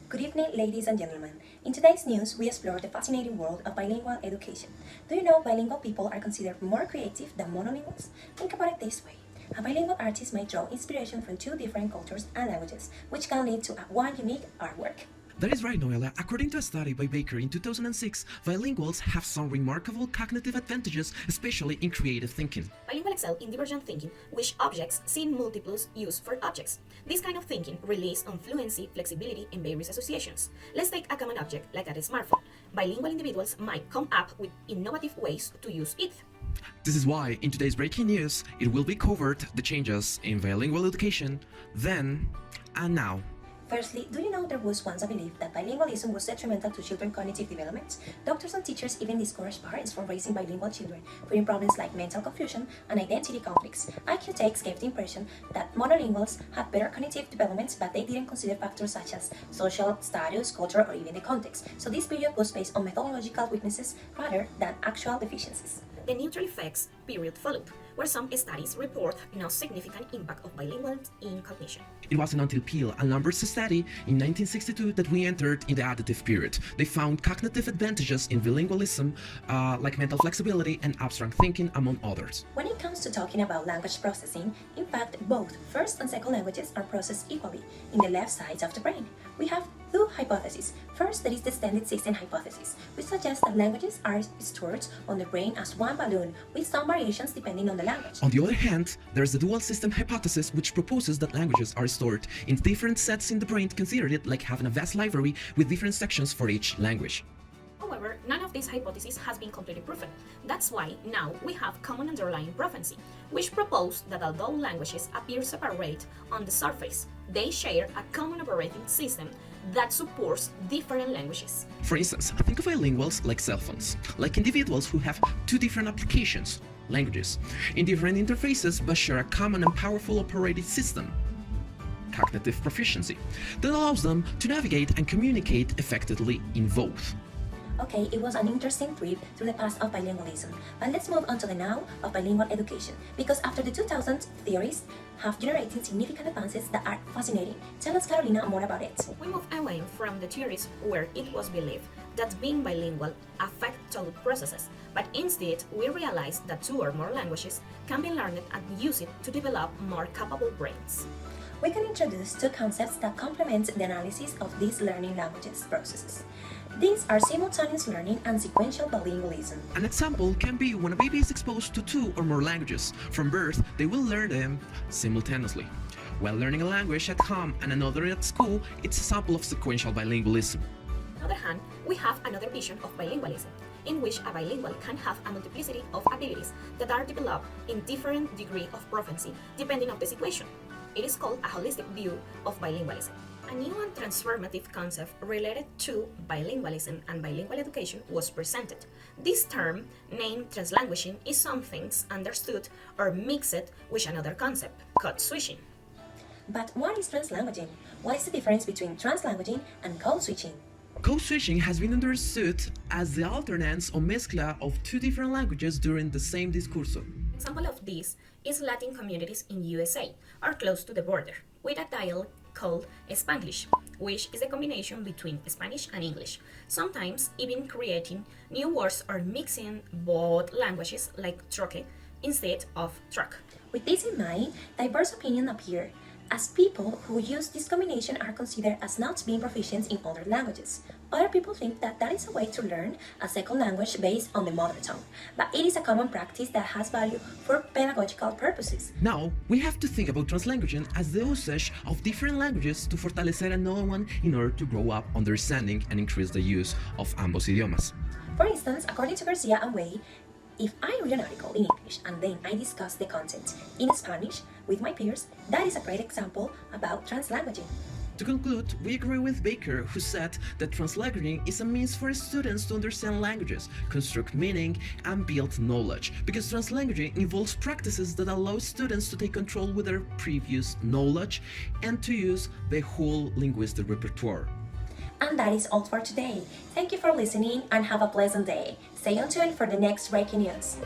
Good evening, ladies and gentlemen. In today's news, we explore the fascinating world of bilingual education. Do you know bilingual people are considered more creative than monolinguals? Think about it this way. A bilingual artist might draw inspiration from two different cultures and languages, which can lead to one unique artwork. That is right, Nohelia. According to a study by Baker in 2006, bilinguals have some remarkable cognitive advantages, especially in creative thinking. Bilingual excel in divergent thinking, which objects see multiples used for objects. This kind of thinking relies on fluency, flexibility, and various associations. Let's take a common object like a smartphone. Bilingual individuals might come up with innovative ways to use it. This is why, in today's breaking news, it will be covered the changes in bilingual education, then and now. Firstly, do you know there was once a belief that bilingualism was detrimental to children's cognitive development? Doctors and teachers even discouraged parents from raising bilingual children, fearing problems like mental confusion and identity conflicts. IQ takes gave the impression that monolinguals had better cognitive development, but they didn't consider factors such as social status, culture, or even the context. So this period was based on methodological weaknesses rather than actual deficiencies. The neutral effects period followed, where some studies report no significant impact of bilinguals in cognition. It wasn't until Peel and Lambert's study in 1962 that we entered in the additive period. They found cognitive advantages in bilingualism, like mental flexibility and abstract thinking, among others. When it comes to talking about language processing, in fact, both first and second languages are processed equally in the left sides of the brain. We have two hypotheses. First, there is the standard system hypothesis, which suggests that languages are stored on the brain as one balloon, with some variations depending on the language. On the other hand, there's the dual system hypothesis, which proposes that languages are stored in different sets in the brain, considered it like having a vast library with different sections for each language. However, none of these hypotheses has been completely proven. That's why now we have common underlying prophecy, which propose that although languages appear separate on the surface, they share a common operating system that supports different languages. For instance, think of bilinguals like cell phones, like individuals who have two different applications, languages, in different interfaces but share a common and powerful operating system, cognitive proficiency, that allows them to navigate and communicate effectively in both. Okay, it was an interesting trip through the past of bilingualism, but let's move on to the now of bilingual education, because after the 2000s, theories have generated significant advances that are fascinating. Tell us, Carolina, more about it. We move away from the theories where it was believed that being bilingual affect thought processes, but instead we realize that two or more languages can be learned and used to develop more capable brains. We can introduce two concepts that complement the analysis of these learning languages processes. These are simultaneous learning and sequential bilingualism. An example can be when a baby is exposed to two or more languages. From birth, they will learn them simultaneously. While learning a language at home and another at school, it's a sample of sequential bilingualism. On the other hand, we have another vision of bilingualism, in which a bilingual can have a multiplicity of abilities that are developed in different degree of proficiency depending on the situation. It is called a holistic view of bilingualism. A new and transformative concept related to bilingualism and bilingual education was presented. This term, named translanguaging, is something understood or mixed with another concept, code switching. But what is translanguaging? What is the difference between translanguaging and code switching? Code switching has been understood as the alternance or mezcla of two different languages during the same discurso. Example of this is Latin communities in USA or close to the border, with a dialect called Spanglish, which is a combination between Spanish and English, sometimes even creating new words or mixing both languages like troque instead of truck. With this in mind, diverse opinions appear, as people who use this combination are considered as not being proficient in other languages. Other people think that that is a way to learn a second language based on the mother tongue, but it is a common practice that has value for pedagogical purposes. Now, we have to think about translanguaging as the usage of different languages to fortalecer another one in order to grow up understanding and increase the use of ambos idiomas. For instance, according to Garcia and Way, if I read an article in English and then I discuss the content in Spanish with my peers, that is a great example about translanguaging. To conclude, we agree with Baker, who said that translanguaging is a means for students to understand languages, construct meaning, and build knowledge, because translanguaging involves practices that allow students to take control with their previous knowledge and to use the whole linguistic repertoire. And that is all for today. Thank you for listening and have a pleasant day. Stay tuned for the next breaking news.